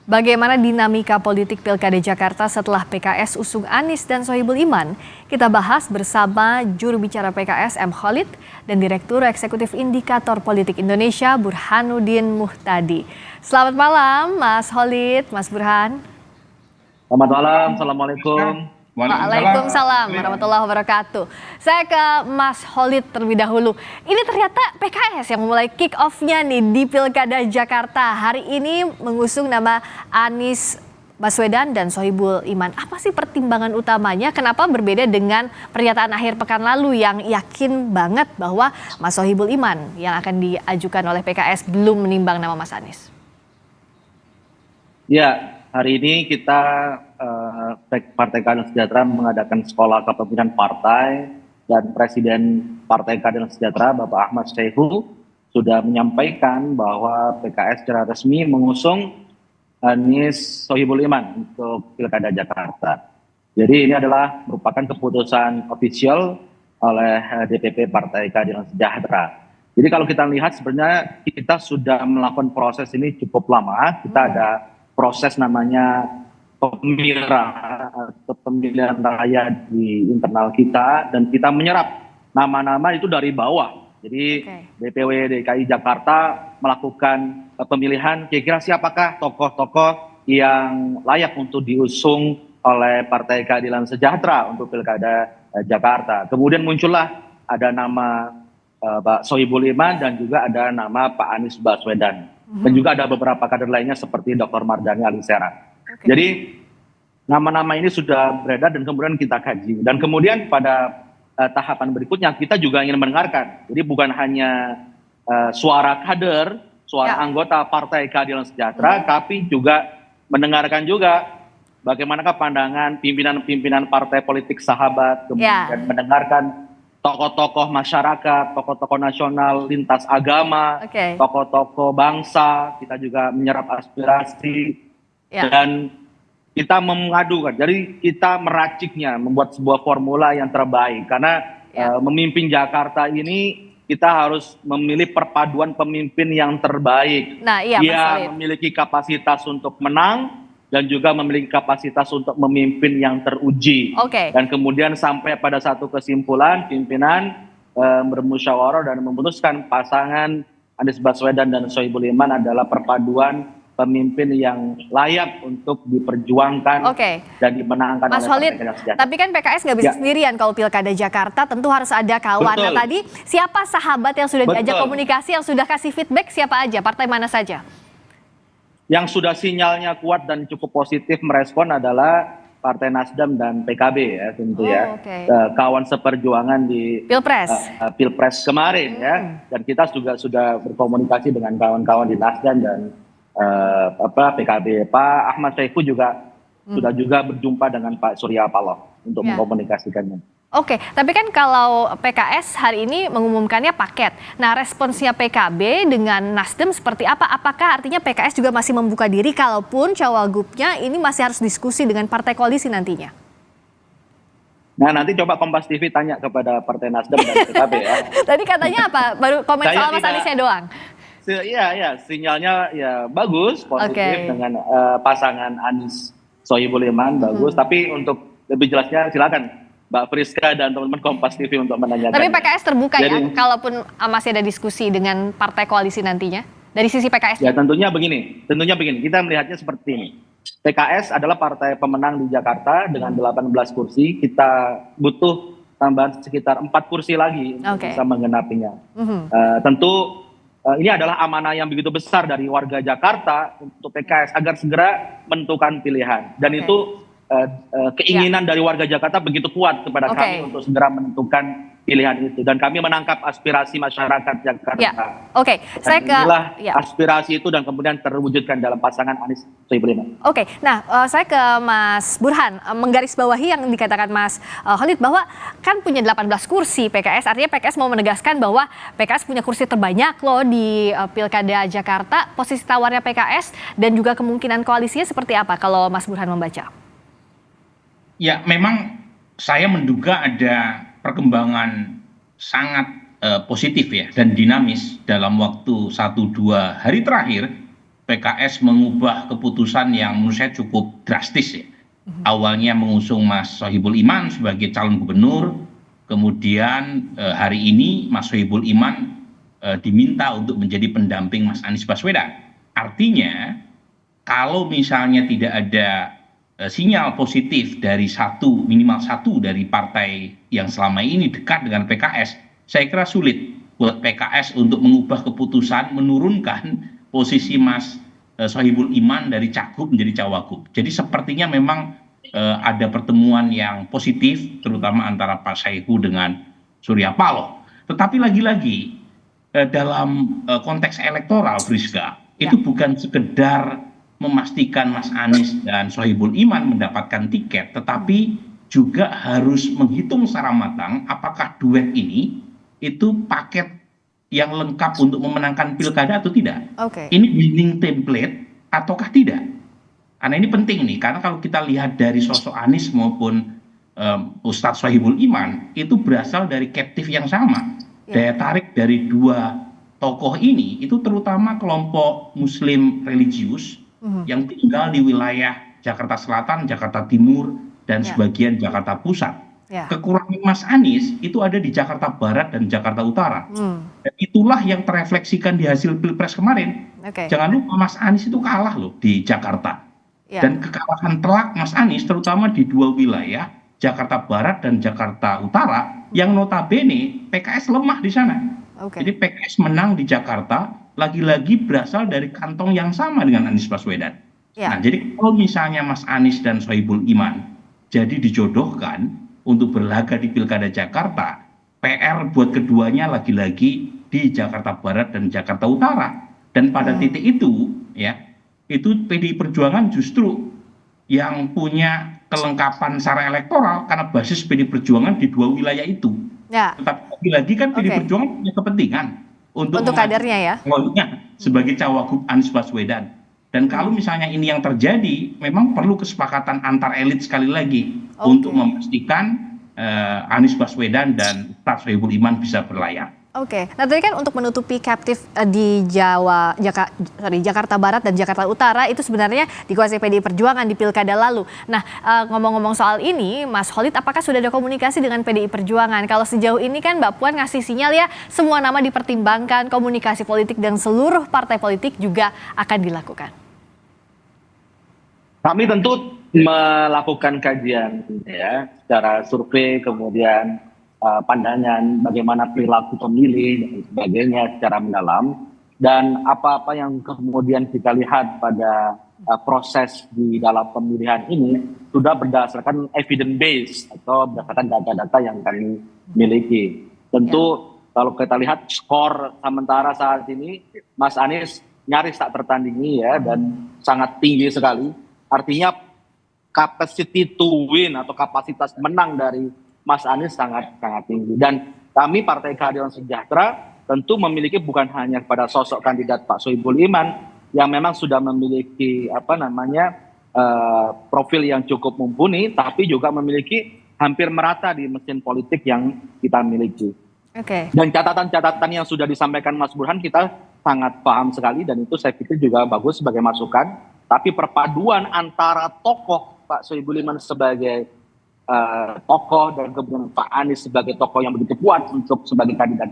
Bagaimana dinamika politik Pilkada Jakarta setelah PKS usung Anies dan Sohibul Iman? Kita bahas bersama juru bicara PKS M. Khalid dan Direktur Eksekutif Indikator Politik Indonesia Burhanuddin Muhtadi. Selamat malam Mas Khalid, Mas Burhan. Selamat malam, Assalamualaikum. Waalaikumsalam warahmatullahi wabarakatuh. Saya ke Mas Khalid terlebih dahulu. Ini ternyata PKS yang mulai kick off-nya nih di Pilkada Jakarta. Hari ini mengusung nama Anies Baswedan dan Sohibul Iman. Apa sih pertimbangan utamanya? Kenapa berbeda dengan pernyataan akhir pekan lalu yang yakin banget bahwa Mas Sohibul Iman yang akan diajukan oleh PKS belum menimbang nama Mas Anies? Ya, hari ini kita Partai Keadilan Sejahtera mengadakan sekolah kepemimpinan partai dan Presiden Partai Keadilan Sejahtera Bapak Ahmad Saihu sudah menyampaikan bahwa PKS secara resmi mengusung Anies Sohibul Iman untuk Pilkada Jakarta. Jadi ini adalah merupakan keputusan official oleh DPP Partai Keadilan Sejahtera. Jadi kalau kita lihat sebenarnya kita sudah melakukan proses ini cukup lama. Kita ada proses namanya pemilihan raya di internal kita, dan kita menyerap nama-nama itu dari bawah. Jadi DPW DKI Jakarta melakukan pemilihan kira-kira siapakah tokoh-tokoh yang layak untuk diusung oleh Partai Keadilan Sejahtera untuk Pilkada Jakarta. Kemudian muncullah ada nama Pak Sohibul Iman dan juga ada nama Pak Anies Baswedan. Dan juga ada beberapa kader lainnya seperti Dr. Mardhani Alisera. Jadi nama-nama ini sudah beredar dan kemudian kita kaji. Dan kemudian pada tahapan berikutnya kita juga ingin mendengarkan. Jadi bukan hanya suara kader, suara anggota Partai Keadilan Sejahtera, tapi juga mendengarkan juga bagaimanakah pandangan pimpinan-pimpinan partai politik sahabat, kemudian mendengarkan tokoh-tokoh masyarakat, tokoh-tokoh nasional, lintas agama, tokoh-tokoh bangsa. Kita juga menyerap aspirasi dan kita mengadukan. Jadi kita meraciknya, membuat sebuah formula yang terbaik. Karena memimpin Jakarta ini kita harus memilih perpaduan pemimpin yang terbaik. Dia memiliki kapasitas untuk menang dan juga memiliki kapasitas untuk memimpin yang teruji. Dan kemudian sampai pada satu kesimpulan, pimpinan bermusyawarah dan memutuskan pasangan Anies Baswedan dan Sohibul Iman adalah perpaduan pemimpin yang layak untuk diperjuangkan dan dimenangkan Mas oleh Khalid, tapi kan PKS nggak bisa sendirian kalau Pilkada Jakarta, tentu harus ada kawan. Nah tadi siapa sahabat yang sudah diajak komunikasi, yang sudah kasih feedback, siapa aja, partai mana saja? Yang sudah sinyalnya kuat dan cukup positif merespon adalah Partai Nasdem dan PKB ya tentu kawan seperjuangan di Pilpres kemarin ya, dan kita juga sudah berkomunikasi dengan kawan-kawan di Nasdem dan PKB. Pak Ahmad Saihu juga sudah berjumpa dengan Pak Surya Paloh untuk mengkomunikasikannya. Tapi kan kalau PKS hari ini mengumumkannya paket. Nah, responsnya PKB dengan Nasdem seperti apa? Apakah artinya PKS juga masih membuka diri kalaupun cawagupnya ini masih harus diskusi dengan partai koalisi nantinya? Nah, nanti coba Kompas TV tanya kepada Partai Nasdem dan PKB ya. Tadi katanya apa? Baru komen soal Mas Aniesnya doang. Iya, sinyalnya ya bagus, positif dengan pasangan Anies Sohibul Iman bagus. Tapi untuk lebih jelasnya silakan Mbak Friska dan teman-teman Kompas TV untuk menanyakan. Tapi PKS terbuka ya, kalaupun masih ada diskusi dengan partai koalisi nantinya dari sisi PKS? Ya tentunya begini, kita melihatnya seperti ini. PKS adalah partai pemenang di Jakarta dengan 18 kursi. Kita butuh tambahan sekitar 4 kursi lagi untuk bisa menggenapinya. Tentu ini adalah amanah yang begitu besar dari warga Jakarta untuk PKS agar segera menentukan pilihan. Dan itu keinginan dari warga Jakarta begitu kuat kepada kami untuk segera menentukan pilihan itu. Dan kami menangkap aspirasi masyarakat Jakarta. Saya ke aspirasi itu dan kemudian terwujudkan dalam pasangan Anies Sohibul Iman. Saya ke Mas Burhan, menggarisbawahi yang dikatakan Mas Khalid bahwa kan punya 18 kursi PKS, artinya PKS mau menegaskan bahwa PKS punya kursi terbanyak loh di Pilkada Jakarta. Posisi tawarnya PKS dan juga kemungkinan koalisinya seperti apa kalau Mas Burhan membaca? Ya, memang saya menduga ada perkembangan sangat positif ya dan dinamis dalam waktu 1-2 hari terakhir PKS mengubah keputusan yang menurut saya cukup drastis ya. Awalnya mengusung Mas Sohibul Iman sebagai calon gubernur, kemudian hari ini Mas Sohibul Iman diminta untuk menjadi pendamping Mas Anies Baswedan. Artinya kalau misalnya tidak ada sinyal positif dari minimal satu dari partai yang selama ini dekat dengan PKS, saya kira sulit buat PKS untuk mengubah keputusan menurunkan posisi Mas Sohibul Iman dari cagup menjadi cawagup. Jadi sepertinya memang ada pertemuan yang positif, terutama antara Pak Saihu dengan Surya Paloh. Tetapi lagi-lagi dalam konteks elektoral, Friska, itu bukan sekedar memastikan Mas Anies dan Sohibul Iman mendapatkan tiket, tetapi juga harus menghitung secara matang apakah duet ini itu paket yang lengkap untuk memenangkan pilkada atau tidak. Ini winning template ataukah tidak? Karena ini penting nih, karena kalau kita lihat dari sosok Anies maupun Ustadz Sohibul Iman itu berasal dari captive yang sama. Daya tarik dari dua tokoh ini itu terutama kelompok Muslim religius yang tinggal di wilayah Jakarta Selatan, Jakarta Timur, dan sebagian Jakarta Pusat. Kekurangan Mas Anies itu ada di Jakarta Barat dan Jakarta Utara. Dan itulah yang terefleksikan di hasil Pilpres kemarin. Jangan lupa Mas Anies itu kalah loh di Jakarta. Dan kekalahan telak Mas Anies terutama di dua wilayah, Jakarta Barat dan Jakarta Utara, yang notabene PKS lemah di sana. Jadi PKS menang di Jakarta, lagi-lagi berasal dari kantong yang sama dengan Anies Baswedan. Nah, jadi kalau misalnya Mas Anies dan Sohibul Iman jadi dijodohkan untuk berlaga di Pilkada Jakarta, PR buat keduanya lagi-lagi di Jakarta Barat dan Jakarta Utara. Dan pada titik itu, ya, itu PDI Perjuangan justru yang punya kelengkapan secara elektoral karena basis PDI Perjuangan di dua wilayah itu. Tetapi lagi-lagi kan PDI Perjuangan punya kepentingan untuk kadernya ya, sebagai cawagup Anies Baswedan. Dan kalau misalnya ini yang terjadi, memang perlu kesepakatan antar elit sekali lagi untuk memastikan Anies Baswedan dan Ustadz Sohibul Iman bisa berlayar. Nah tadi kan untuk menutupi captive di Jakarta Barat dan Jakarta Utara itu sebenarnya dikuasai PDI Perjuangan di pilkada lalu. Nah ngomong-ngomong soal ini, Mas Khalid, apakah sudah ada komunikasi dengan PDI Perjuangan? Kalau sejauh ini kan Mbak Puan ngasih sinyal ya, semua nama dipertimbangkan, komunikasi politik dan seluruh partai politik juga akan dilakukan. Kami tentu melakukan kajian ya, secara survei, kemudian pandangan bagaimana perilaku pemilih dan sebagainya secara mendalam, dan apa-apa yang kemudian kita lihat pada proses di dalam pemilihan ini sudah berdasarkan evidence based atau berdasarkan data-data yang kami miliki. Tentu kalau kita lihat skor sementara saat ini Mas Anies nyaris tak tertandingi ya, dan sangat tinggi sekali. Artinya capacity to win atau kapasitas menang dari Mas Anies sangat tinggi. Dan kami Partai Keadilan Sejahtera tentu memiliki bukan hanya pada sosok kandidat Pak Sohibul Iman yang memang sudah memiliki profil yang cukup mumpuni, tapi juga memiliki hampir merata di mesin politik yang kita miliki. Dan catatan-catatan yang sudah disampaikan Mas Burhan kita sangat paham sekali, dan itu saya pikir juga bagus sebagai masukan. Tapi perpaduan antara tokoh Pak Sohibul Iman sebagai tokoh dan kemudian Pak Anies sebagai tokoh yang begitu kuat untuk sebagai kandidat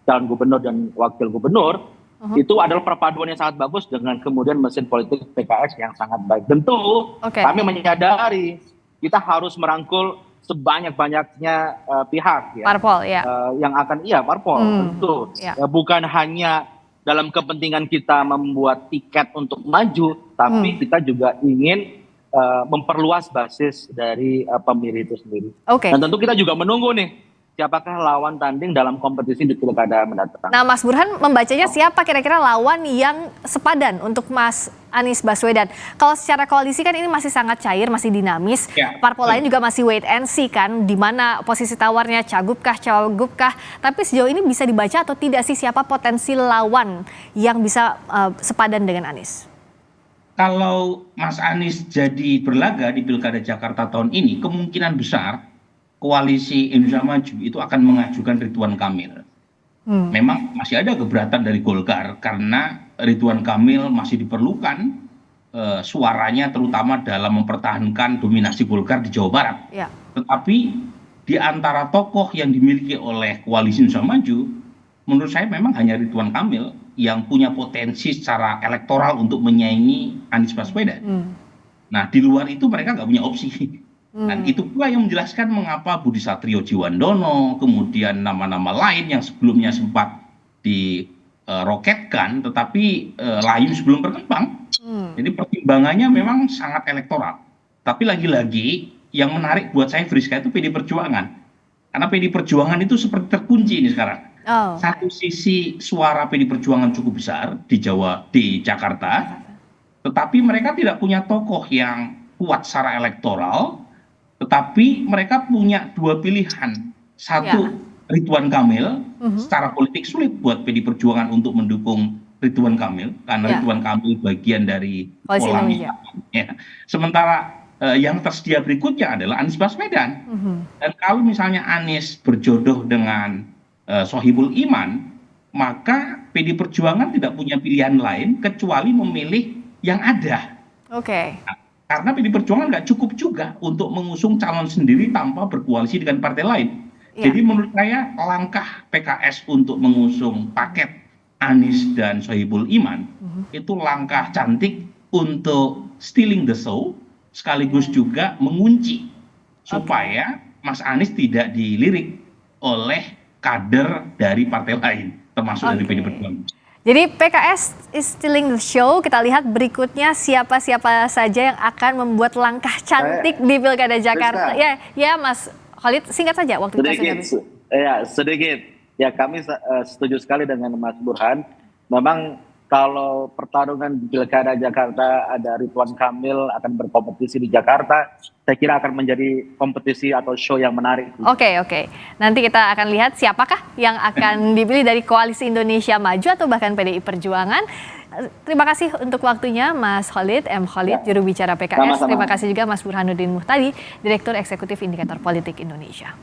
calon gubernur dan wakil gubernur, itu adalah perpaduan yang sangat bagus dengan kemudian mesin politik PKS yang sangat baik. Tentu kami menyadari kita harus merangkul sebanyak-banyaknya pihak ya, parpol ya, yang akan parpol tentu bukan hanya dalam kepentingan kita membuat tiket untuk maju, tapi kita juga ingin memperluas basis dari pemilih itu sendiri. Dan tentu kita juga menunggu nih siapakah lawan tanding dalam kompetisi di pilkada mendatang. Nah, Mas Burhan membacanya siapa kira-kira lawan yang sepadan untuk Mas Anies Baswedan? Kalau secara koalisi kan ini masih sangat cair, masih dinamis. Parpol lain juga masih wait and see kan, di mana posisi tawarnya cagup kah, cawagup kah. Tapi sejauh ini bisa dibaca atau tidak sih siapa potensi lawan yang bisa sepadan dengan Anies? Kalau Mas Anies jadi berlaga di Pilkada Jakarta tahun ini, kemungkinan besar koalisi Indonesia Maju itu akan mengajukan Ridwan Kamil. Memang masih ada keberatan dari Golkar karena Ridwan Kamil masih diperlukan suaranya terutama dalam mempertahankan dominasi Golkar di Jawa Barat. Ya. Tetapi di antara tokoh yang dimiliki oleh koalisi Indonesia Maju, menurut saya memang hanya Ridwan Kamil yang punya potensi secara elektoral untuk menyaingi Anies Baswedan. Nah, di luar itu mereka nggak punya opsi. Dan itu pula yang menjelaskan mengapa Budi Satrio Jiwandono, kemudian nama-nama lain yang sebelumnya sempat diroketkan, tetapi layu sebelum berkembang. Jadi pertimbangannya memang sangat elektoral. Tapi lagi-lagi yang menarik buat saya, Friska, itu PD Perjuangan. Karena PD Perjuangan itu seperti terkunci ini sekarang. Satu sisi suara PD Perjuangan cukup besar di Jakarta, tetapi mereka tidak punya tokoh yang kuat secara elektoral, tetapi mereka punya dua pilihan. Satu, Ridwan Kamil, secara politik sulit buat PD Perjuangan untuk mendukung Ridwan Kamil, karena Ridwan Kamil bagian dari pola ya. Sementara yang tersedia berikutnya adalah Anies Baswedan. Dan kalau misalnya Anies berjodoh dengan Sohibul Iman, maka PD Perjuangan tidak punya pilihan lain kecuali memilih yang ada. Nah, karena PD Perjuangan nggak cukup juga untuk mengusung calon sendiri tanpa berkoalisi dengan partai lain. Jadi menurut saya langkah PKS untuk mengusung paket Anies dan Sohibul Iman itu langkah cantik untuk stealing the show, sekaligus juga mengunci supaya Mas Anies tidak dilirik oleh kader dari partai lain, termasuk dari PD Perjuangan. Jadi PKS is stealing the show. Kita lihat berikutnya siapa-siapa saja yang akan membuat langkah cantik di Pilkada Jakarta. Ya, Mas Khalid, singkat saja waktu kita sudah habis. Sedikit. Ya, kami setuju sekali dengan Mas Burhan. Memang kalau pertarungan di Pilkada Jakarta ada Ridwan Kamil akan berkompetisi di Jakarta, saya kira akan menjadi kompetisi atau show yang menarik. Oke. Nanti kita akan lihat siapakah yang akan dipilih dari Koalisi Indonesia Maju atau bahkan PDI Perjuangan. Terima kasih untuk waktunya Mas Khalid, M. Khalid, juru bicara PKS. Terima kasih juga Mas Burhanuddin Muhtadi, Direktur Eksekutif Indikator Politik Indonesia.